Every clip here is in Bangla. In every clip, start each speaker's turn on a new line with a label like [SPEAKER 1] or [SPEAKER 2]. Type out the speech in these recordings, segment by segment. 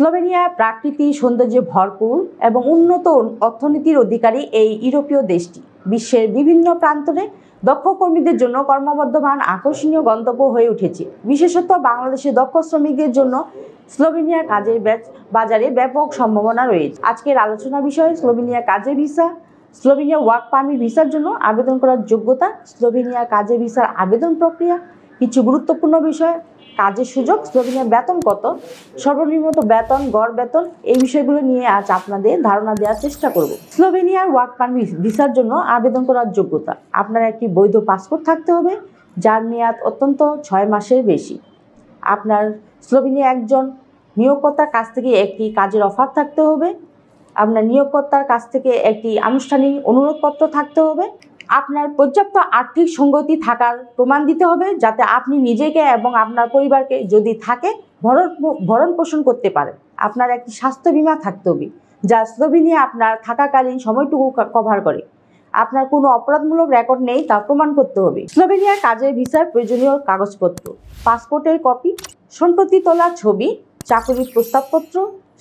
[SPEAKER 1] স্লোভেনিয়া প্রাকৃতিক সৌন্দর্যে ভরপুর এবং উন্নত অর্থনীতির অধিকারী এই ইউরোপীয় দেশটি বিশ্বের বিভিন্ন প্রান্তরে দক্ষ কর্মীদের জন্য ক্রমবর্ধমান আকর্ষণীয় গন্তব্য হয়ে উঠেছে। বিশেষত বাংলাদেশের দক্ষ শ্রমিকদের জন্য স্লোভেনিয়ার কাজের বাজারে ব্যাপক সম্ভাবনা রয়েছে। আজকের আলোচনা বিষয় স্লোভেনিয়া কাজের ভিসা, স্লোভেনিয়া ওয়ার্ক পারমিট ভিসার জন্য আবেদন করার যোগ্যতা, স্লোভেনিয়া কাজের ভিসার আবেদন প্রক্রিয়া, কিছু গুরুত্বপূর্ণ বিষয়, কাজের সুযোগ, স্লোভেনিয়ার বেতন কত, সর্বনিম্ন বেতন, গড় বেতন, এই বিষয়গুলো নিয়ে আজ আপনাদের ধারণা দেওয়ার চেষ্টা করব। স্লোভেনিয়ার ওয়ার্ক পারমিট ভিসার জন্য আবেদন করার যোগ্যতা। আপনার একটি বৈধ পাসপোর্ট থাকতে হবে যার মেয়াদ অত্যন্ত 6 মাসের বেশি। আপনার স্লোভেনিয়া একজন নিয়োগকর্তার কাছ থেকে একটি কাজের অফার থাকতে হবে। আপনার নিয়োগকর্তার কাছ থেকে একটি আনুষ্ঠানিক অনুরোধপত্র থাকতে হবে। আপনার পর্যাপ্ত আর্থিক সঙ্গতি থাকার প্রমাণ দিতে হবে যাতে আপনি নিজেকে এবং আপনার পরিবারকে যদি থাকে ভরণ পোষণ করতে পারেন। আপনার একটি স্বাস্থ্য বীমা থাকতে হবে যা স্লোভেনিয়া আপনার থাকাকালীন সময়টুকু কভার করে। আপনার কোনো অপরাধমূলক রেকর্ড নেই তা প্রমাণ করতে হবে। স্লোভেনিয়ার কাজের ভিসার প্রয়োজনীয় কাগজপত্র: পাসপোর্টের কপি, সম্প্রতি তোলা ছবি, চাকরির প্রস্তাবপত্র,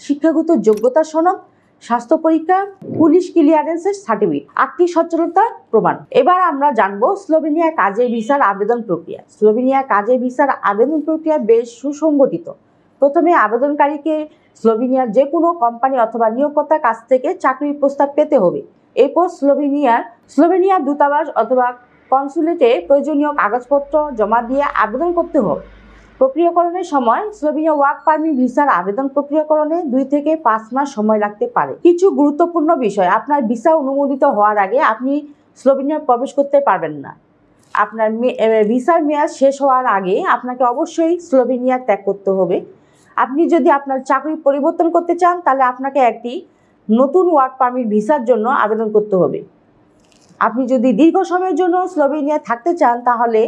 [SPEAKER 1] শিক্ষাগত যোগ্যতা সনদ, স্বাস্থ্য পরীক্ষা, পুলিশ ক্লিয়ারেন্সের সার্টিফিকেট, আর্থিক সচ্ছলতার প্রমাণ। এবার আমরা জানবো স্লোভেনিয়া কাজের ভিসার আবেদন প্রক্রিয়া। স্লোভেনিয়া কাজের ভিসার আবেদন প্রক্রিয়া বেশ সুসংগঠিত। প্রথমে আবেদনকারীকে স্লোভেনিয়ার যে কোনো কোম্পানি অথবা নিয়োগকর্তার কাছ থেকে চাকরির প্রস্তাব পেতে হবে। এরপর স্লোভেনিয়া দূতাবাস অথবা কনসুলেটে প্রয়োজনীয় কাগজপত্র জমা দিয়ে আবেদন করতে হবে। প্রক্রিয়াকরণের সময় স্লোভেনিয়া ওয়ার্ক পারমিট ভিসার আবেদন প্রক্রিয়াকরণে 2 থেকে 5 মাস সময় লাগতে পারে। কিছু গুরুত্বপূর্ণ বিষয়: আপনার ভিসা অনুমোদিত হওয়ার আগে আপনি স্লোভেনিয়া প্রবেশ করতে পারবেন না। আপনার ভিসার মেয়াদ শেষ হওয়ার আগে আপনাকে অবশ্যই স্লোভেনিয়া ত্যাগ করতে হবে। আপনি যদি আপনার চাকরি পরিবর্তন করতে চান তাহলে আপনাকে একটি নতুন ওয়ার্ক পারমিট ভিসার জন্য আবেদন করতে হবে। আপনি যদি দীর্ঘ সময়ের জন্য স্লোভেনিয়া থাকতে চান তাহলে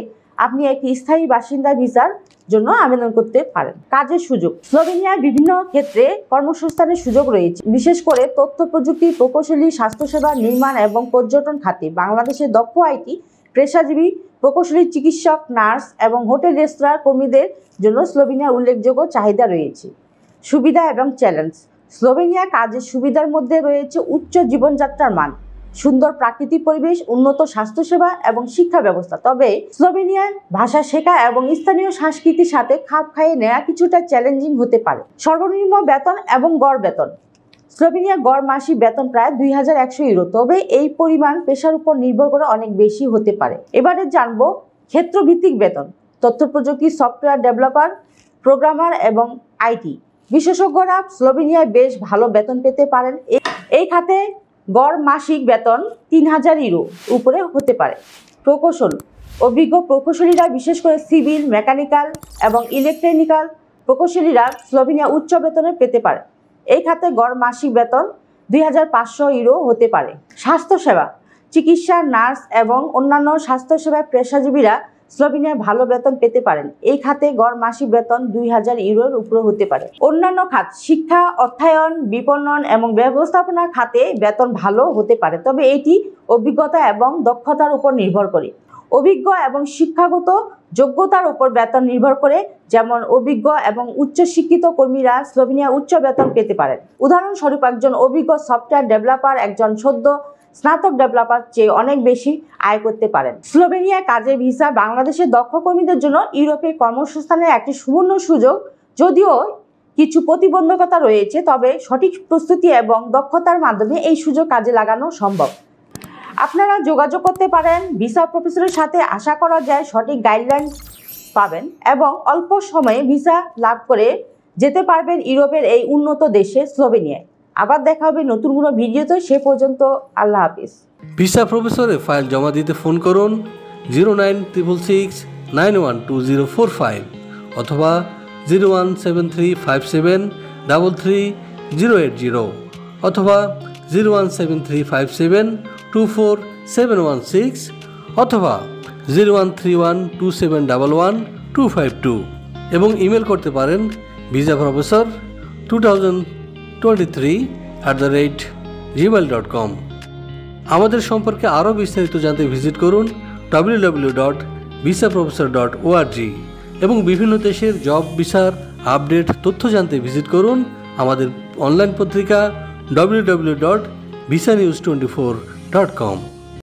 [SPEAKER 1] আপনি একটি স্থায়ী বাসিন্দা ভিসার জন্য আবেদন করতে পারেন। কাজের সুযোগ: স্লোভেনিয়ার বিভিন্ন ক্ষেত্রে কর্মসংস্থানের সুযোগ রয়েছে, বিশেষ করে তথ্য প্রযুক্তি, প্রকৌশলী, স্বাস্থ্যসেবা, নির্মাণ এবং পর্যটন খাতে। বাংলাদেশের দক্ষ আইটি পেশাজীবী, প্রকৌশলী, চিকিৎসক, নার্স এবং হোটেল রেস্তোরাঁ কর্মীদের জন্য স্লোভেনিয়ার উল্লেখযোগ্য চাহিদা রয়েছে। সুবিধা এবং চ্যালেঞ্জ: স্লোভেনিয়া কাজের সুবিধার মধ্যে রয়েছে উচ্চ জীবনযাত্রার মান, সুন্দর প্রাকৃতিক পরিবেশ, উন্নত স্বাস্থ্যসেবা এবং শিক্ষা ব্যবস্থা। তবে স্লোভেনিয়ার ভাষা শেখা এবং স্থানীয় সংস্কৃতির সাথে খাপ খাইয়ে নেওয়া কিছুটা চ্যালেঞ্জিং হতে পারে। সর্বনিম্ন বেতন এবং গড় বেতন: স্লোভেনিয়ার গড় মাসিক বেতন প্রায় 2100 ইউরো, তবে এই পরিমাণ পেশার উপর নির্ভর করে অনেক বেশি হতে পারে। এবারে জানবো ক্ষেত্রভিত্তিক বেতন: তথ্য প্রযুক্তি, সফটওয়্যার ডেভেলপার, প্রোগ্রামার এবং আইটি বিশেষজ্ঞরা স্লোভেনিয়ায় বেশ ভালো বেতন পেতে পারেন। এই খাতে গড় মাসিক বেতন 3000 ইউরো উপরে হতে পারে। প্রকৌশল: অভিজ্ঞ প্রকৌশলীরা, বিশেষ করে সিভিল, মেকানিক্যাল এবং ইলেকট্রনিক্যাল প্রকৌশলীরা স্লোভেনিয়া উচ্চ বেতনে পেতে পারে। এই খাতে গড় মাসিক বেতন 2500 ইউরো হতে পারে। স্বাস্থ্যসেবা: চিকিৎসা, নার্স এবং অন্যান্য স্বাস্থ্যসেবা পেশাজীবীরা স্লোভেনিয়ায় ভালো বেতন পেতে পারেন। এই খাতে গড় মাসিক বেতন 2000 ইউরোর উপরে হতে পারে। অন্যান্য খাত: শিক্ষা, অর্থায়ন, বিপণন এবং ব্যবস্থাপনা খাতে বেতন ভালো হতে পারে, তবে এটি অভিজ্ঞতা এবং দক্ষতার উপর নির্ভর করে। অভিজ্ঞ এবং শিক্ষাগত যোগ্যতার উপর বেতন নির্ভর করে, যেমন অভিজ্ঞ এবং উচ্চশিক্ষিত কর্মীরা স্লোভেনিয়া উচ্চ বেতন পেতে পারেন। উদাহরণস্বরূপ, একজন অভিজ্ঞ সফটওয়্যার ডেভেলপার একজন সদ্য স্নাতক ডেভেলপার চেয়ে অনেক বেশি আয় করতে পারেন। স্লোভেনিয়া কাজের ভিসা বাংলাদেশের দক্ষ কর্মীদের জন্য ইউরোপে কর্মসংস্থানের একটি সুবর্ণ সুযোগ। যদিও কিছু প্রতিবন্ধকতা রয়েছে, তবে সঠিক প্রস্তুতি এবং দক্ষতার মাধ্যমে এই সুযোগ কাজে লাগানো সম্ভব। আপনারা যোগাযোগ করতে পারেন ভিসা প্রফেসরের সাথে। আশা করা যায় সঠিক গাইডলাইন পাবেন এবং অল্প সময়ে ভিসা লাভ করে যেতে পারবেন ইউরোপের এই উন্নত দেশে স্লোভেনিয়ায়। আবার দেখা হবে নতুন কোনো ভিডিওতে। সে পর্যন্ত আল্লাহ হাফিজ।
[SPEAKER 2] ভিসা প্রফেসরে ফাইল জমা দিতে ফোন করুন 09666 912045 অথবা 01735733080 অথবা 01735724716 অথবা 01312711 এবং ইমেল করতে পারেন visaprofessor2023@gmail.com। আমাদের সম্পর্কে আরও বিস্তারিত জানতে ভিজিট করুন www.visaprofessor.org এবং বিভিন্ন দেশের জব ভিসার আপডেট তথ্য জানতে ভিজিট করুন আমাদের অনলাইন পত্রিকা www.visanews24.com।